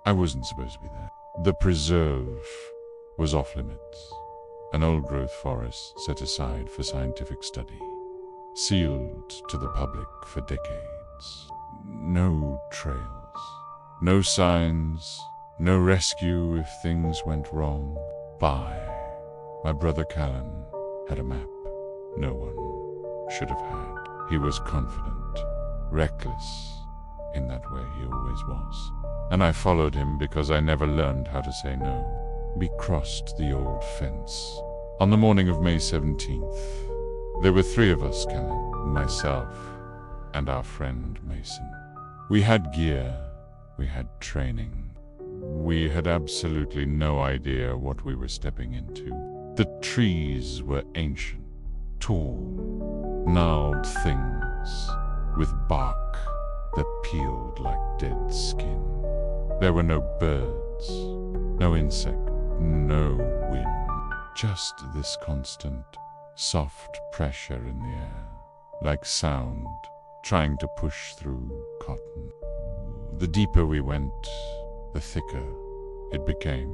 I wasn't supposed to be there. The preserve was off limits, an old-growth forest set aside for scientific study, sealed to the public for decades. No trails, no signs, no rescue if things went wrong. My brother Callan had a map no one should have had. He was confident, reckless, in that way he always was. And I followed him because I never learned how to say no. We crossed the old fence. On the morning of May 17th, there were 3 of us, Callan, myself, and our friend Mason. We had gear, we had training. We had absolutely no idea what we were stepping into. The trees were ancient, tall, gnarled things with bark that peeled like dead skin. There were no birds, no insect, no wind, just this constant, soft pressure in the air, like sound trying to push through cotton. The deeper we went, the thicker it became.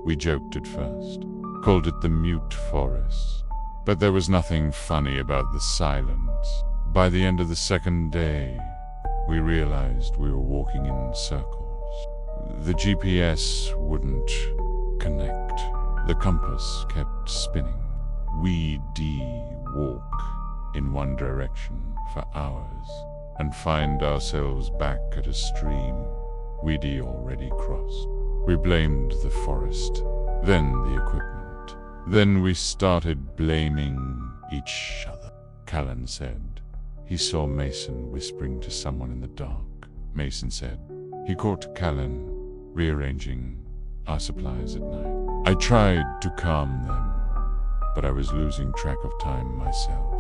We joked at first, called it the mute forest, but there was nothing funny about the silence. By the end of the 2nd day, we realized we were walking in circles. The GPS wouldn't connect. The compass kept spinning. We'd walk in one direction for hours and find ourselves back at a stream we'd already crossed. We blamed the forest, then the equipment. Then we started blaming each other. Callan said he saw Mason whispering to someone in the dark. Mason said he caught Callan rearranging our supplies at night. I tried to calm them, but I was losing track of time myself.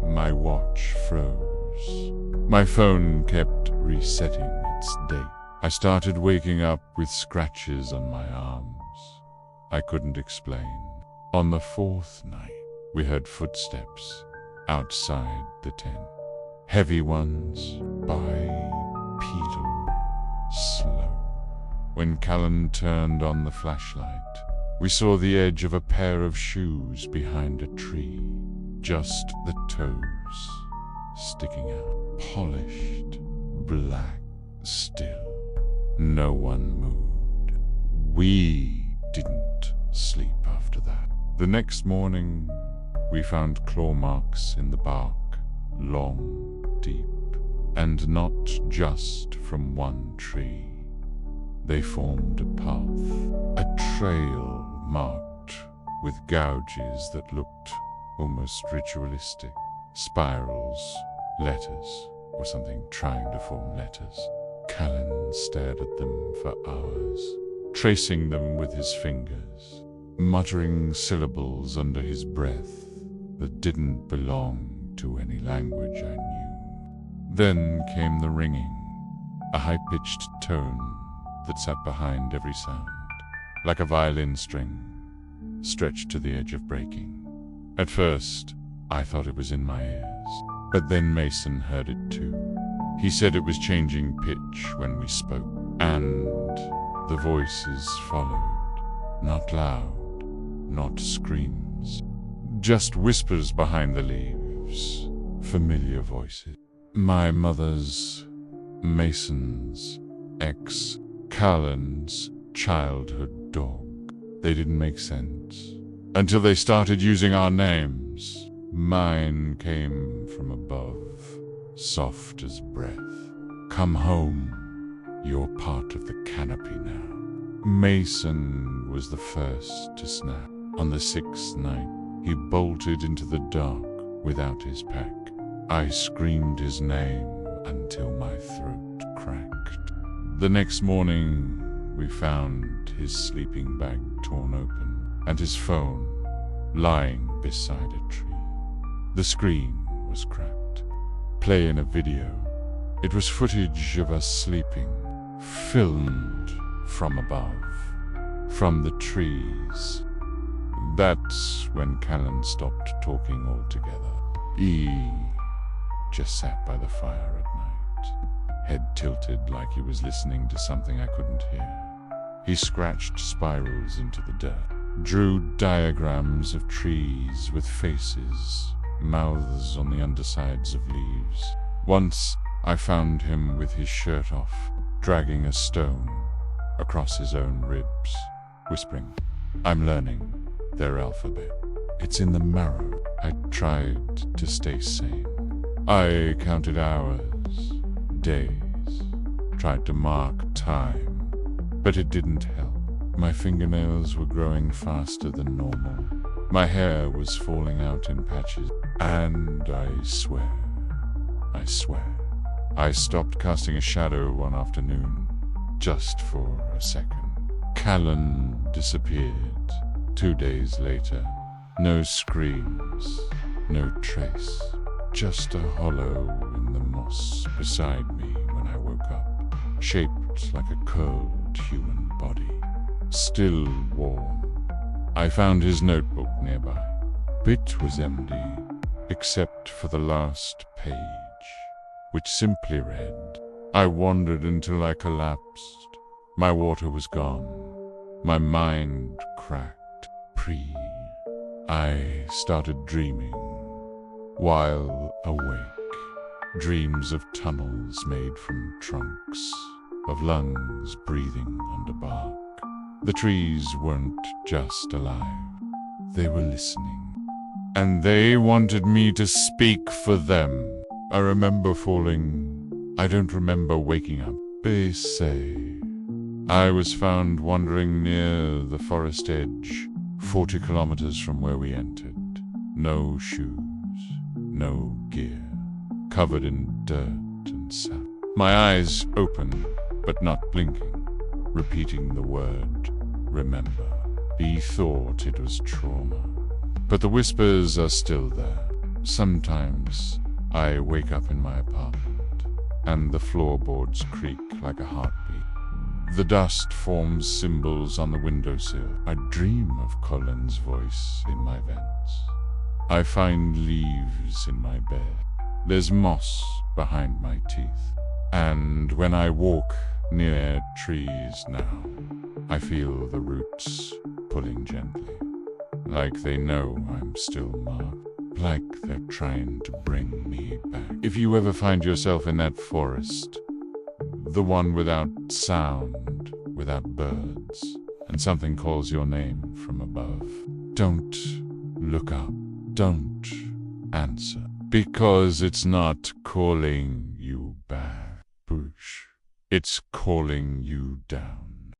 My watch froze. My phone kept resetting its date. I started waking up with scratches on my arms. I couldn't explain. On the 4th night, we heard footsteps outside the tent. Heavy ones, bipedal, slow. When Callan turned on the flashlight, we saw the edge of a pair of shoes behind a tree, just the toes sticking out, polished, black, still. No one moved. We didn't sleep after that. The next morning, we found claw marks in the bark, long, deep, and not just from one tree. They formed a path, a trail marked with gouges that looked almost ritualistic, spirals, letters, or something trying to form letters. Callan stared at them for hours, tracing them with his fingers, muttering syllables under his breath that didn't belong to any language I knew. Then came the ringing, a high-pitched tone that sat behind every sound, like a violin string, stretched to the edge of breaking. At first, I thought it was in my ears, but then Mason heard it too. He said it was changing pitch when we spoke, and the voices followed, not loud, not screams, just whispers behind the leaves, familiar voices. My mother's, Mason's, Callan's childhood dog. They didn't make sense until they started using our names. Mine came from above, soft as breath. Come home, you're part of the Canopy now. Mason was the first to snap. On the 6th night, he bolted into the dark without his pack. I screamed his name until my throat cracked. The next morning, we found his sleeping bag torn open and his phone lying beside a tree. The screen was cracked. Playing a video. It was footage of us sleeping, filmed from above, from the trees. That's when Callan stopped talking altogether. He just sat by the fire at night, head tilted like he was listening to something I couldn't hear. He scratched spirals into the dirt, drew diagrams of trees with faces, mouths on the undersides of leaves. Once I found him with his shirt off, dragging a stone across his own ribs, whispering, "I'm learning their alphabet. It's in the marrow." I tried to stay sane. I counted hours, days, tried to mark time, but it didn't help. My fingernails were growing faster than normal. My hair was falling out in patches, and I swear, I stopped casting a shadow one afternoon, just for a second. Callan disappeared. 2 days later, no screams, no trace, just a hollow in the moss beside me when I woke up, shaped like a curled human body, still warm. I found his notebook nearby. It was empty, except for the last page, which simply read, "I wandered until I collapsed. My water was gone. My mind cracked. I started dreaming. While awake, dreams of tunnels made from trunks, of lungs breathing under bark. The trees weren't just alive. They were listening. And they wanted me to speak for them. I remember falling. I don't remember waking up. They say I was found wandering near the forest edge, 40 kilometers from where we entered. No shoes, no gear, covered in dirt and sap. My eyes open, but not blinking, repeating the word, remember. He thought it was trauma, but the whispers are still there. Sometimes I wake up in my apartment, and the floorboards creak like a heartbeat. The dust forms symbols on the windowsill. I dream of Colin's voice in my vents. I find leaves in my bed. There's moss behind my teeth. And when I walk near trees now, I feel the roots pulling gently, like they know I'm still marked, like they're trying to bring me back. If you ever find yourself in that forest, the one without sound, without birds, and something calls your name from above, don't look up, don't answer, because it's not calling you back, Push. It's calling you down.